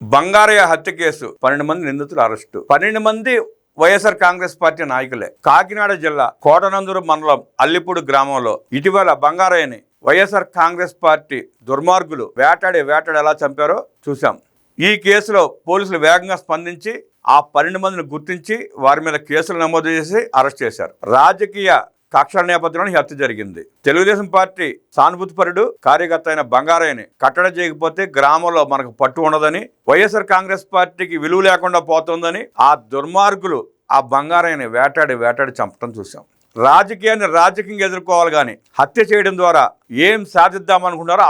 బంగారయ్య హత్య కేసు 12 మంది నిందితులు అరెస్టు. 12 మంది వైఎస్ఆర్ కాంగ్రెస్ పార్టీ నాయకులే. కాకినాడ జిల్లా కోటనందూరు మండలం అల్లిపూడి గ్రామంలో ఇటీవల బంగారయ్యని వైఎస్ఆర్ కాంగ్రెస్ పార్టీ దుర్మార్గులు వేటాడి ఎలా చంపారో చూసాం. ఈ కేసులో పోలీసులు వేగంగా స్పందించి ఆ 12 మందిని గుర్తించి వారి మీద కేసులు నమోదు చేసి అరెస్ట్ చేశారు. రాజకీయ కక్షల నేపథ్యంలో హత్య జరిగింది. తెలుగుదేశం పార్టీ సానుభూతిపరుడు కార్యకర్త అయిన బంగారయ్యని కట్టడి చేయకపోతే గ్రామంలో మనకు పట్టు ఉండదని, వైఎస్ఆర్ కాంగ్రెస్ పార్టీకి విలువ లేకుండా పోతుందని ఆ దుర్మార్గులు ఆ బంగారయ్యని వేటాడి చంపడం చూసాం. రాజకీయాన్ని రాజకీయంగా ఎదుర్కోవాలి కానీ హత్య చేయడం ద్వారా ఏం సాధిద్దామనుకున్నారో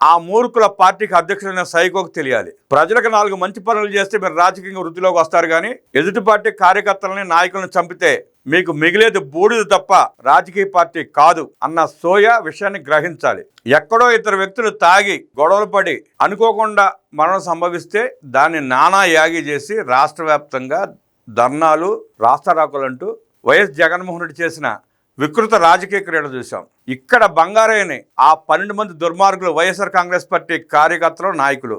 ఆ మూర్ఖుల పార్టీకి అధ్యక్షుడైన సైకోకు తెలియాలి. ప్రజలకు 4 మంచి పనులు చేస్తే మీరు రాజకీయంగా వృత్తిలోకి వస్తారు కానీ ఎదుటి పార్టీ కార్యకర్తలని నాయకులను చంపితే మీకు మిగిలేది బూడిద తప్ప రాజకీయ పార్టీ కాదు అన్న సోయా విషయాన్ని గ్రహించాలి. ఎక్కడో ఇద్దరు వ్యక్తులు తాగి గొడవలు పడి అనుకోకుండా మరణం సంభవిస్తే దాన్ని నానా యాగి చేసి రాష్ట్ర వ్యాప్తంగా ధర్నాలు రాస్తారాకులంటూ వైఎస్ జగన్మోహన్ రెడ్డి చేసిన వికృత రాజకీయ క్రీడ చూసాం. ఇక్కడ బంగారయ్యని ఆ 12 మంది దుర్మార్గులు వైఎస్ఆర్ కాంగ్రెస్ పార్టీ కార్యకర్తలు నాయకులు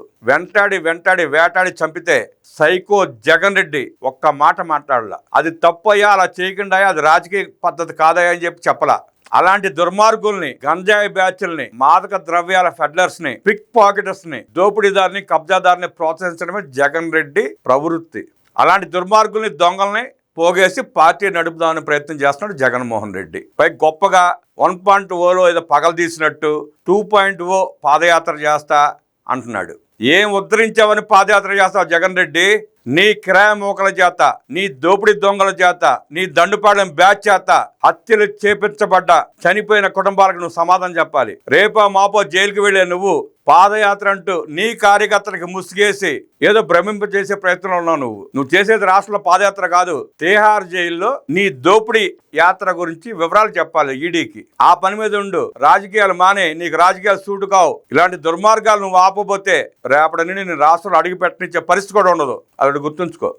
వేటాడి చంపితే సైకో జగన్ రెడ్డి ఒక్క మాట మాట్లాడలా. అది తప్పయ్యా, అలా చేయకుండా అది రాజకీయ పద్ధతి కాదయ్యా అని చెప్పలా. అలాంటి దుర్మార్గుల్ని, గంజాయి బ్యాచ్ల్ని, మాదక ద్రవ్యాల ఫెడ్లర్స్ ని, పిక్ పాకెటర్స్ ని, దోపిడీదారిని, కబ్జాదారిని ప్రోత్సహించడమే జగన్ రెడ్డి ప్రవృత్తి. అలాంటి దుర్మార్గుల్ని, దొంగల్ని పోగేసి పార్టీ నడుపుదామని ప్రయత్నం చేస్తున్నాడు జగన్మోహన్ రెడ్డి. పై గొప్పగా 1.0లో ఏదో పగలు తీసినట్టు 2.0 పాదయాత్ర చేస్తా అంటున్నాడు. ఏం ఉద్ధరించావని పాదయాత్ర చేస్తావు జగన్ రెడ్డి? నీ కిరాయి మోకల చేత, నీ దోపిడీ దొంగల చేత, నీ దండుపాలెం బ్యాచ్ చేత హత్యలు చేపించబడ్డ చనిపోయిన కుటుంబాలకు నువ్వు సమాధానం చెప్పాలి. రేపో మాపో జైలుకి వెళ్ళే నువ్వు పాదయాత్ర అంటూ నీ కార్యకర్తలకు ముసుగేసి ఏదో భ్రమింపజేసే ప్రయత్నంలో ఉన్నావు. నువ్వు చేసేది రాష్ట్రంలో పాదయాత్ర కాదు, తీహార్ జైల్లో నీ దోపిడీ యాత్ర గురించి వివరాలు చెప్పాలి ఈడీకి. ఆ పని మీద ఉండు. రాజకీయాలు మానే, నీకు రాజకీయాలు సూటు కావు. ఇలాంటి దుర్మార్గాలు నువ్వు ఆపబోతే రేపటి నుండి నేను రాష్ట్రంలో అడుగు పెట్టనిచ్చే పరిస్థితి కూడా ఉండదు. అది గుర్తుంచుకో.